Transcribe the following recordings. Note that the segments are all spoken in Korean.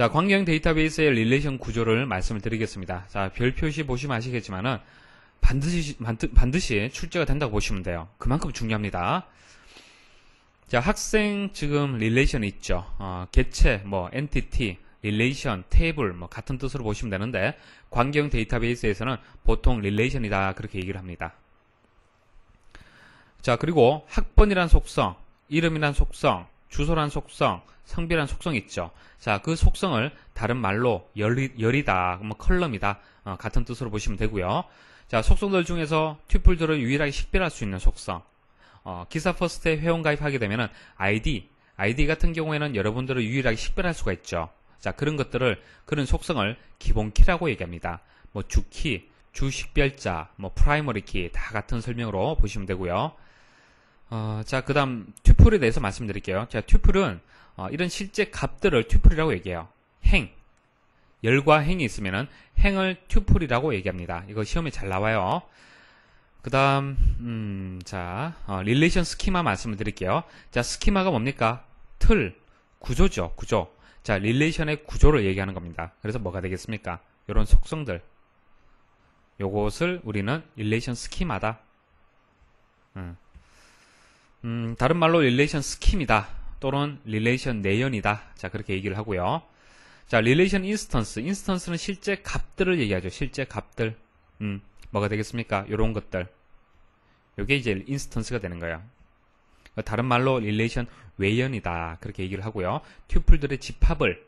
자, 광경 데이터베이스의 릴레이션 구조를 말씀을 드리겠습니다. 자, 별 표시 보시면 아시겠지만은 반드시 출제가 된다고 보시면 돼요. 그만큼 중요합니다. 자, 학생 지금 릴레이션이 있죠. 개체, 엔티티, 릴레이션, 테이블 같은 뜻으로 보시면 되는데 광경 데이터베이스에서는 보통 릴레이션이다 그렇게 얘기를 합니다. 자, 그리고 학번이란 속성, 이름이란 속성, 주소란 속성, 성비란 속성이 있죠. 자, 그 속성을 다른 말로 열이다, 컬럼이다 같은 뜻으로 보시면 되고요. 자, 속성들 중에서 튜플들을 유일하게 식별할 수 있는 속성. 기사 퍼스트에 회원가입하게 되면은 ID 같은 경우에는 여러분들을 유일하게 식별할 수가 있죠. 자, 그런 속성을 기본키라고 얘기합니다. 주키, 주식별자, 프라이머리 키 다 같은 설명으로 보시면 되고요. 자, 그 다음 튜플에 대해서 말씀드릴게요. 자, 튜플은 이런 실제 값들을 튜플이라고 얘기해요. 열과 행이 있으면은 행을 튜플이라고 얘기합니다. 이거 시험에 잘 나와요. 그 다음 릴레이션 스키마 말씀을 드릴게요. 자, 스키마가 뭡니까? 틀, 구조죠. 구조. 자, 릴레이션의 구조를 얘기하는 겁니다. 그래서 뭐가 되겠습니까? 이런 속성들, 요것을 우리는 릴레이션 스키마다. 다른 말로 릴레이션 스킴이다 또는 릴레이션 내연이다. 자, 그렇게 얘기를 하고요. 자, 릴레이션 인스턴스는 실제 값들을 얘기하죠. 실제 값들. 뭐가 되겠습니까? 요런 것들. 요게 이제 인스턴스가 되는 거예요. 다른 말로 릴레이션 외연이다 그렇게 얘기를 하고요. 튜플들의 집합을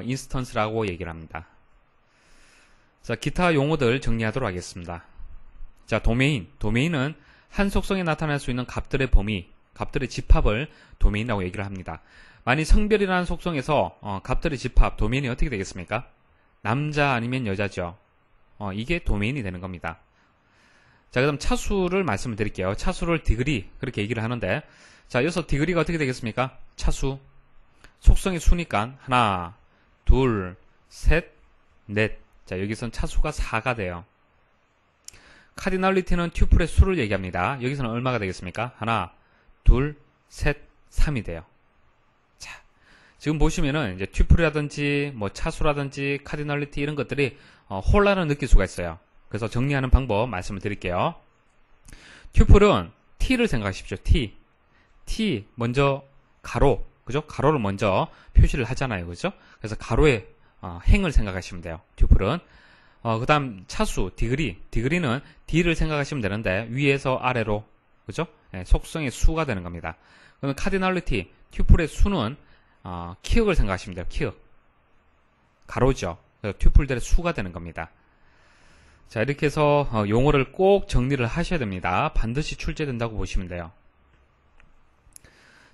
인스턴스라고 얘기를 합니다. 자, 기타 용어들 정리하도록 하겠습니다. 자, 도메인은 한 속성에 나타날 수 있는 값들의 범위, 값들의 집합을 도메인이라고 얘기를 합니다. 만약 성별이라는 속성에서 값들의 집합, 도메인이 어떻게 되겠습니까? 남자 아니면 여자죠. 이게 도메인이 되는 겁니다. 자, 그 다음 차수를 말씀을 드릴게요. 차수를 디그리 그렇게 얘기를 하는데, 자, 여기서 디그리가 어떻게 되겠습니까? 차수. 속성의 수니까 하나, 둘, 셋, 넷. 자, 여기서는 차수가 4가 돼요. 카디널리티는 튜플의 수를 얘기합니다. 여기서는 얼마가 되겠습니까? 하나, 둘, 셋, 3이 돼요. 자, 지금 보시면은 이제 튜플이라든지 차수라든지 카디널리티 이런 것들이 혼란을 느낄 수가 있어요. 그래서 정리하는 방법 말씀을 드릴게요. 튜플은 t를 생각하십시오. t 먼저 가로, 그죠? 가로를 먼저 표시를 하잖아요. 그죠? 그래서 가로에 행을 생각하시면 돼요. 튜플은. 그 다음 차수, 디그리는 d를 생각하시면 되는데 위에서 아래로, 그죠? 네, 속성의 수가 되는 겁니다. 그러면 카디널리티, 튜플의 수는 키읔을 생각하시면 돼요. 키읔. 가로죠. 그래서 튜플들의 수가 되는 겁니다. 자, 이렇게 해서 용어를 꼭 정리를 하셔야 됩니다. 반드시 출제된다고 보시면 돼요.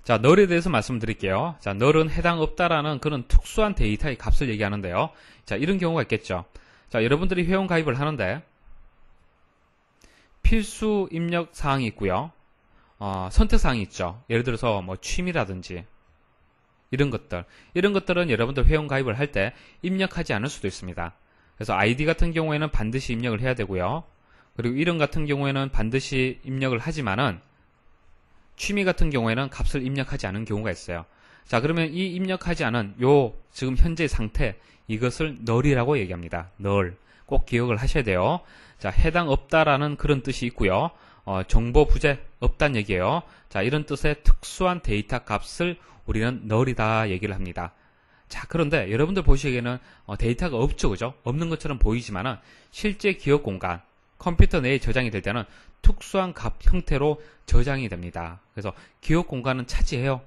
자, 널에 대해서 말씀드릴게요. 자, 널은 해당 없다라는 그런 특수한 데이터의 값을 얘기하는데요. 자, 이런 경우가 있겠죠. 자, 여러분들이 회원 가입을 하는데 필수 입력 사항이 있고요. 선택 사항이 있죠. 예를 들어서 취미라든지 이런 것들은 여러분들 회원 가입을 할 때 입력하지 않을 수도 있습니다. 그래서 아이디 같은 경우에는 반드시 입력을 해야 되고요. 그리고 이름 같은 경우에는 반드시 입력을 하지만은 취미 같은 경우에는 값을 입력하지 않은 경우가 있어요. 자, 그러면 이 입력하지 않은 지금 현재 상태, 이것을 널이라고 얘기합니다. 널. 꼭 기억을 하셔야 돼요. 자, 해당 없다라는 그런 뜻이 있고요. 정보 부재 없다는 얘기예요. 자, 이런 뜻의 특수한 데이터 값을 우리는 널이다 얘기를 합니다. 자, 그런데 여러분들 보시기에는 데이터가 없죠, 그죠? 없는 것처럼 보이지만은 실제 기억 공간, 컴퓨터 내에 저장이 될 때는 특수한 값 형태로 저장이 됩니다. 그래서 기억 공간은 차지해요.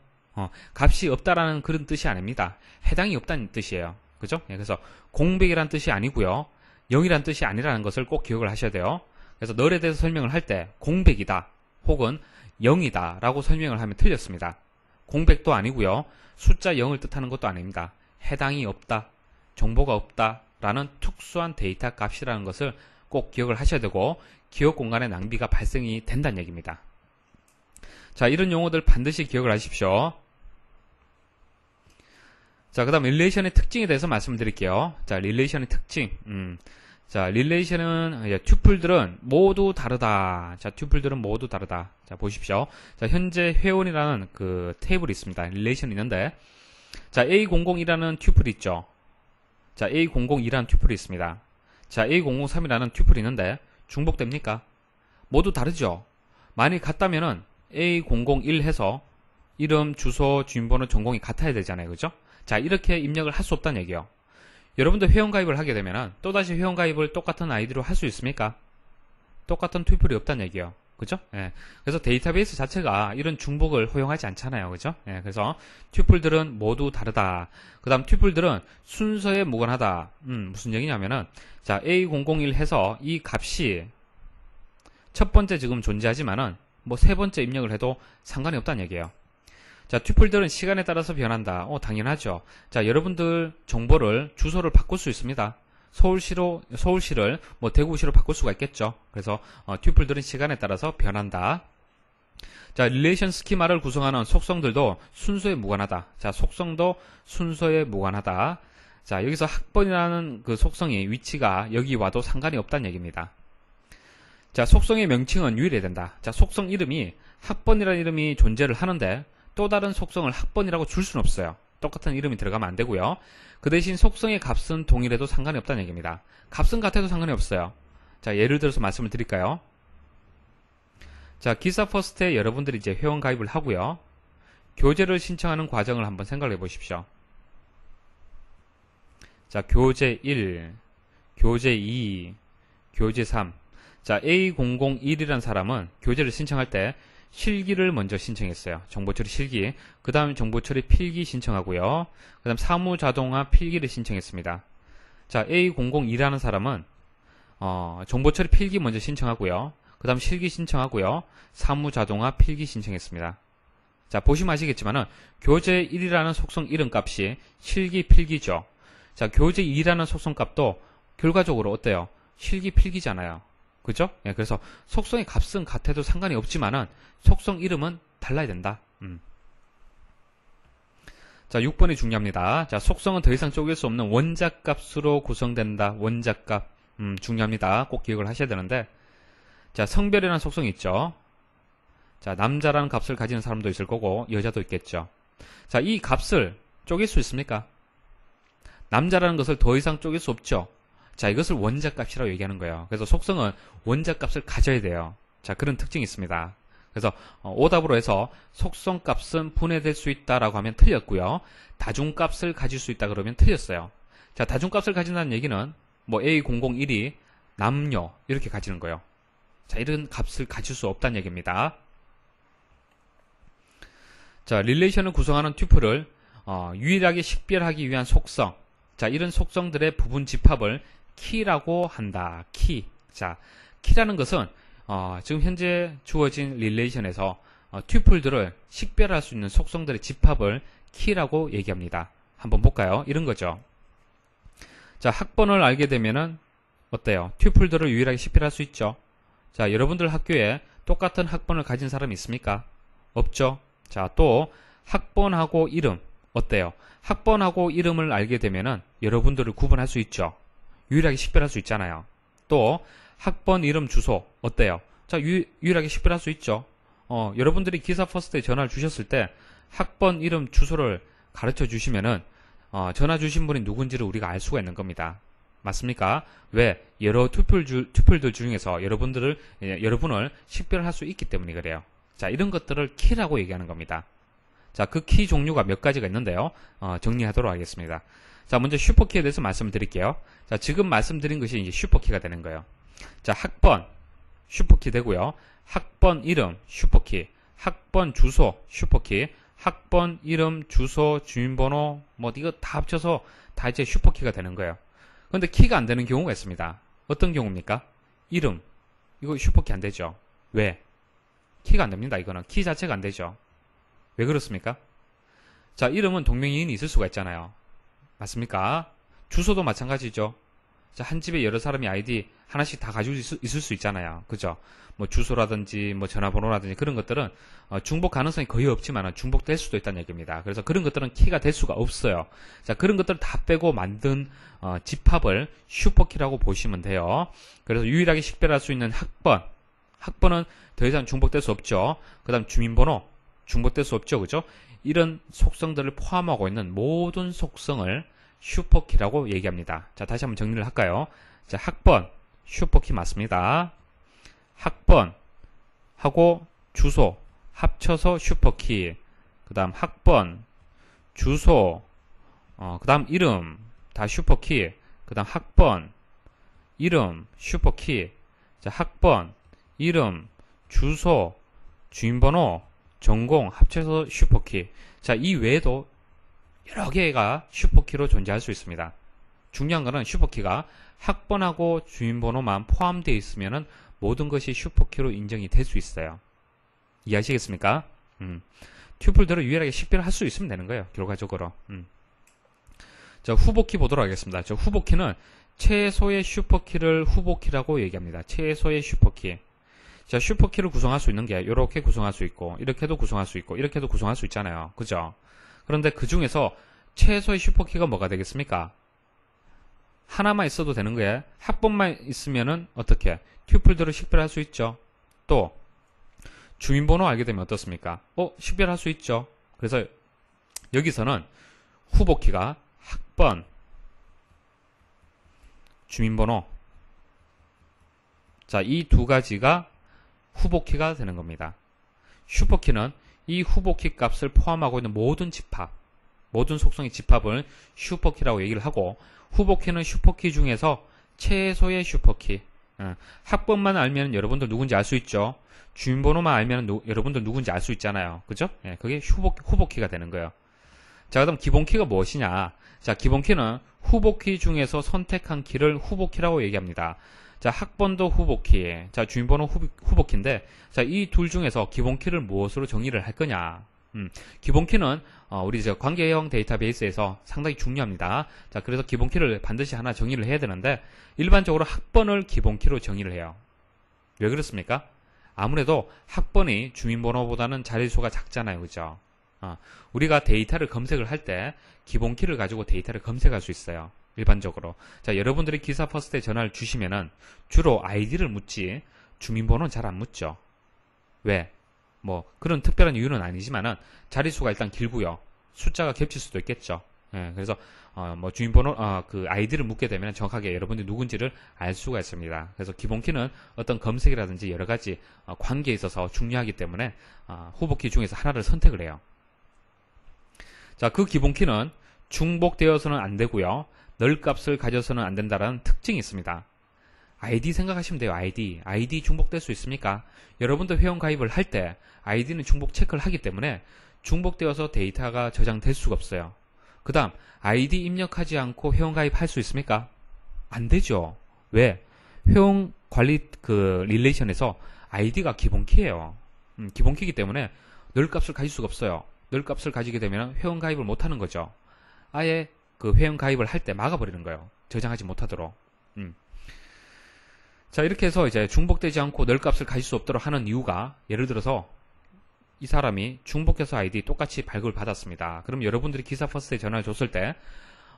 값이 없다라는 그런 뜻이 아닙니다. 해당이 없다는 뜻이에요. 그죠? 그래서 공백이란 뜻이 아니고요. 0이란 뜻이 아니라는 것을 꼭 기억을 하셔야 돼요. 그래서 널에 대해서 설명을 할 때 공백이다 혹은 0이다 라고 설명을 하면 틀렸습니다. 공백도 아니고요. 숫자 0을 뜻하는 것도 아닙니다. 해당이 없다, 정보가 없다 라는 특수한 데이터 값이라는 것을 꼭 기억을 하셔야 되고 기억 공간의 낭비가 발생이 된다는 얘기입니다. 자, 이런 용어들 반드시 기억을 하십시오. 자, 그 다음 릴레이션의 특징에 대해서 말씀드릴게요. 자, 릴레이션의 특징. 자, 릴레이션은 튜플들은 모두 다르다. 자, 튜플들은 모두 다르다. 자, 보십시오. 자, 현재 회원이라는 그 테이블이 있습니다. 릴레이션이 있는데 자, A002라는 튜플이 있죠. 자, A002라는 튜플이 있습니다. 자, A003이라는 튜플이 있는데 중복됩니까? 모두 다르죠. 만약 같다면은 A001 해서 이름, 주소, 주민번호, 전공이 같아야 되잖아요. 그죠? 자, 이렇게 입력을 할 수 없다는 얘기예요. 여러분들 회원가입을 하게 되면은 또다시 회원가입을 똑같은 아이디로 할 수 있습니까? 똑같은 튜플이 없다는 얘기예요. 그죠? 예. 그래서 데이터베이스 자체가 이런 중복을 허용하지 않잖아요. 그죠? 예. 그래서 튜플들은 모두 다르다. 그 다음 튜플들은 순서에 무관하다. 무슨 얘기냐면은, 자, A001 해서 이 값이 첫 번째 지금 존재하지만은 뭐 세 번째 입력을 해도 상관이 없다는 얘기예요. 자, 튜플들은 시간에 따라서 변한다. 당연하죠. 자, 여러분들 정보를, 주소를 바꿀 수 있습니다. 서울시를 뭐 대구시로 바꿀 수가 있겠죠. 그래서 튜플들은 시간에 따라서 변한다. 자, 릴레이션 스키마를 구성하는 속성들도 순서에 무관하다. 자, 속성도 순서에 무관하다. 자, 여기서 학번이라는 그 속성이 위치가 여기 와도 상관이 없다는 얘기입니다. 자, 속성의 명칭은 유일해야 된다. 자, 속성 이름이 학번이라는 이름이 존재를 하는데 또 다른 속성을 학번이라고 줄 수는 없어요. 똑같은 이름이 들어가면 안 되고요. 그 대신 속성의 값은 동일해도 상관이 없다는 얘기입니다. 값은 같아도 상관이 없어요. 자, 예를 들어서 말씀을 드릴까요? 자, 기사 퍼스트에 여러분들이 이제 회원 가입을 하고요. 교재를 신청하는 과정을 한번 생각해 보십시오. 자, 교재 1, 교재 2, 교재 3. 자, A001이라는 사람은 교재를 신청할 때 실기를 먼저 신청했어요. 정보처리 실기. 그 다음 정보처리 필기 신청하고요. 그 다음 사무자동화 필기를 신청했습니다. 자, A002라는 사람은 정보처리 필기 먼저 신청하고요. 그 다음 실기 신청하고요. 사무자동화 필기 신청했습니다. 자, 보시면 아시겠지만은 교재 1이라는 속성 이름 값이 실기 필기죠. 자, 교재 2라는 속성 값도 결과적으로 어때요? 실기 필기잖아요. 그죠? 예, 그래서 속성의 값은 같아도 상관이 없지만은 속성 이름은 달라야 된다. 자, 6번이 중요합니다. 자, 속성은 더 이상 쪼갤 수 없는 원자값으로 구성된다. 원자값. 중요합니다. 꼭 기억을 하셔야 되는데. 자, 성별이라는 속성이 있죠. 자, 남자라는 값을 가지는 사람도 있을 거고 여자도 있겠죠. 자, 이 값을 쪼갤 수 있습니까? 남자라는 것을 더 이상 쪼갤 수 없죠. 자, 이것을 원자값이라고 얘기하는 거예요. 그래서 속성은 원자값을 가져야 돼요. 자, 그런 특징이 있습니다. 그래서 오답으로 해서 속성값은 분해될 수 있다라고 하면 틀렸고요. 다중값을 가질 수 있다 그러면 틀렸어요. 자, 다중값을 가진다는 얘기는 뭐 A001이 남녀 이렇게 가지는 거예요. 자, 이런 값을 가질 수 없다는 얘기입니다. 자, 릴레이션을 구성하는 튜플을 유일하게 식별하기 위한 속성. 자, 이런 속성들의 부분 집합을 키라고 한다. 키. 자, 키라는 것은 지금 현재 주어진 릴레이션에서 튜플들을 식별할 수 있는 속성들의 집합을 키라고 얘기합니다. 한번 볼까요? 이런 거죠. 자, 학번을 알게 되면은 어때요? 튜플들을 유일하게 식별할 수 있죠. 자, 여러분들 학교에 똑같은 학번을 가진 사람이 있습니까? 없죠. 자, 또 학번하고 이름 어때요? 학번하고 이름을 알게 되면은 여러분들을 구분할 수 있죠. 유일하게 식별할 수 있잖아요. 또 학번, 이름, 주소 어때요? 자, 유일하게 식별할 수 있죠. 여러분들이 기사 퍼스트에 전화를 주셨을 때 학번, 이름, 주소를 가르쳐 주시면은 전화 주신 분이 누군지를 우리가 알 수가 있는 겁니다. 맞습니까? 왜? 여러 튜플들 중에서 여러분을 식별할 수 있기 때문에 그래요. 자, 이런 것들을 키라고 얘기하는 겁니다. 자, 그 키 종류가 몇 가지가 있는데요. 정리하도록 하겠습니다. 자, 먼저 슈퍼키에 대해서 말씀을 드릴게요. 자, 지금 말씀드린 것이 이제 슈퍼키가 되는 거예요. 자, 학번, 슈퍼키 되고요. 학번 이름, 슈퍼키. 학번 주소, 슈퍼키. 학번 이름, 주소, 주민번호, 뭐, 이거 다 합쳐서 다 이제 슈퍼키가 되는 거예요. 그런데 키가 안 되는 경우가 있습니다. 어떤 경우입니까? 이름. 이거 슈퍼키 안 되죠. 왜? 키가 안 됩니다. 이거는. 키 자체가 안 되죠. 왜 그렇습니까? 자, 이름은 동명이인이 있을 수가 있잖아요. 맞습니까? 주소도 마찬가지죠. 자, 한 집에 여러 사람이 아이디 하나씩 다 가지고 있을 수 있잖아요. 그죠? 뭐 주소라든지 뭐 전화번호라든지 그런 것들은 중복 가능성이 거의 없지만 중복될 수도 있다는 얘기입니다. 그래서 그런 것들은 키가 될 수가 없어요. 자, 그런 것들을 다 빼고 만든 집합을 슈퍼키라고 보시면 돼요. 그래서 유일하게 식별할 수 있는 학번은 더 이상 중복될 수 없죠. 그 다음 주민번호 중복될 수 없죠. 그죠? 이런 속성들을 포함하고 있는 모든 속성을 슈퍼키라고 얘기합니다. 자, 다시 한번 정리를 할까요? 자, 학번, 슈퍼키 맞습니다. 학번 하고 주소 합쳐서 슈퍼키. 그 다음 학번, 주소, 그 다음 이름 다 슈퍼키. 그 다음 학번, 이름, 슈퍼키. 자, 학번, 이름, 주소, 주민번호, 전공 합쳐서 슈퍼키. 자, 이 외에도 여러 개가 슈퍼키로 존재할 수 있습니다. 중요한 거는 슈퍼키가 학번하고 주민번호만 포함되어 있으면 모든 것이 슈퍼키로 인정이 될 수 있어요. 이해하시겠습니까? 튜플들을 유일하게 식별할 수 있으면 되는 거예요. 결과적으로. 자, 후보키 보도록 하겠습니다. 저 후보키는 최소의 슈퍼키를 후보키라고 얘기합니다. 최소의 슈퍼키. 자, 슈퍼키를 구성할 수 있는 게 이렇게 구성할 수 있고, 이렇게도 구성할 수 있고, 이렇게도 구성할 수 있잖아요. 그죠? 그런데 그 중에서 최소의 슈퍼키가 뭐가 되겠습니까? 하나만 있어도 되는 거예요. 학번만 있으면은 어떻게? 튜플들을 식별할 수 있죠. 또 주민번호 알게 되면 어떻습니까? 식별할 수 있죠. 그래서 여기서는 후보키가 학번, 주민번호, 자, 이 두 가지가 후보키가 되는 겁니다. 슈퍼키는 이 후보키 값을 포함하고 있는 모든 집합, 모든 속성의 집합을 슈퍼키라고 얘기를 하고, 후보키는 슈퍼키 중에서 최소의 슈퍼키. 학번만 알면 여러분들 누군지 알 수 있죠. 주민번호만 알면 여러분들 누군지 알 수 있잖아요. 그죠? 예, 그게 후보키가 되는 거예요. 자, 그럼 기본키가 무엇이냐? 자, 기본키는 후보키 중에서 선택한 키를 후보키라고 얘기합니다. 자, 학번도 후보키, 자, 주민번호 후보키인데, 자, 이 둘 중에서 기본키를 무엇으로 정의를 할 거냐? 기본키는 우리 관계형 데이터베이스에서 상당히 중요합니다. 자, 그래서 기본키를 반드시 하나 정의를 해야 되는데, 일반적으로 학번을 기본키로 정의를 해요. 왜 그렇습니까? 아무래도 학번이 주민번호보다는 자릿수가 작잖아요. 그죠? 우리가 데이터를 검색을 할 때 기본키를 가지고 데이터를 검색할 수 있어요. 일반적으로. 자, 여러분들이 기사 퍼스트에 전화를 주시면은 주로 아이디를 묻지 주민번호는 잘 안 묻죠. 왜? 뭐 그런 특별한 이유는 아니지만은 자릿수가 일단 길고요. 숫자가 겹칠 수도 있겠죠. 예, 그래서 뭐 주민번호 그 아이디를 묻게 되면 정확하게 여러분들이 누군지를 알 수가 있습니다. 그래서 기본키는 어떤 검색이라든지 여러 가지 관계에 있어서 중요하기 때문에 후보키 중에서 하나를 선택을 해요. 자, 그 기본키는 중복되어서는 안 되고요. 널 값을 가져서는 안 된다는 특징이 있습니다. 아이디 생각하시면 돼요. 아이디 중복될 수 있습니까? 여러분들 회원 가입을 할 때 아이디는 중복 체크를 하기 때문에 중복되어서 데이터가 저장될 수가 없어요. 그 다음 아이디 입력하지 않고 회원 가입할 수 있습니까? 안 되죠. 왜? 회원 관리 릴레이션에서 아이디가 기본키예요. 기본키이기 때문에 널 값을 가질 수가 없어요. 널 값을 가지게 되면 회원 가입을 못하는 거죠. 아예 그 회원 가입을 할 때 막아버리는 거예요. 저장하지 못하도록. 자, 이렇게 해서 이제 중복되지 않고 널 값을 가질 수 없도록 하는 이유가, 예를 들어서 이 사람이 중복해서 아이디 똑같이 발급을 받았습니다. 그럼 여러분들이 기사 퍼스트에 전화를 줬을 때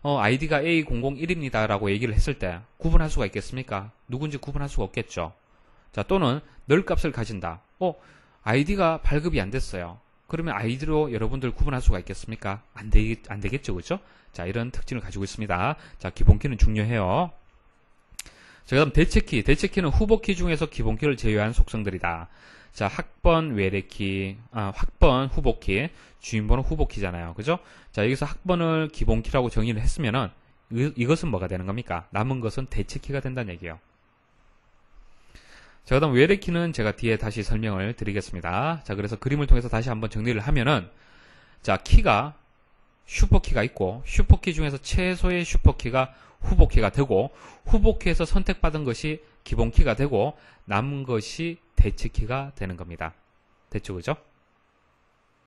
아이디가 A001입니다 라고 얘기를 했을 때 구분할 수가 있겠습니까? 누군지 구분할 수가 없겠죠. 자, 또는 널 값을 가진다. 아이디가 발급이 안 됐어요. 그러면 아이디로 여러분들 구분할 수가 있겠습니까? 안 되겠죠. 그죠? 자, 이런 특징을 가지고 있습니다. 자, 기본키는 중요해요. 자, 그다음 대체키. 대체키는 후보키 중에서 기본키를 제외한 속성들이다. 자, 학번 외래키, 학번 후보키, 주민번호 후보키잖아요. 그죠? 자, 여기서 학번을 기본키라고 정의를 했으면은 이것은 뭐가 되는 겁니까? 남은 것은 대체키가 된다는 얘기예요. 자, 그 다음 외래키는 제가 뒤에 다시 설명을 드리겠습니다. 자, 그래서 그림을 통해서 다시 한번 정리를 하면은, 자, 키가 슈퍼키가 있고, 슈퍼키 중에서 최소의 슈퍼키가 후보키가 되고, 후보키에서 선택받은 것이 기본키가 되고, 남은 것이 대체키가 되는 겁니다. 됐죠? 그죠?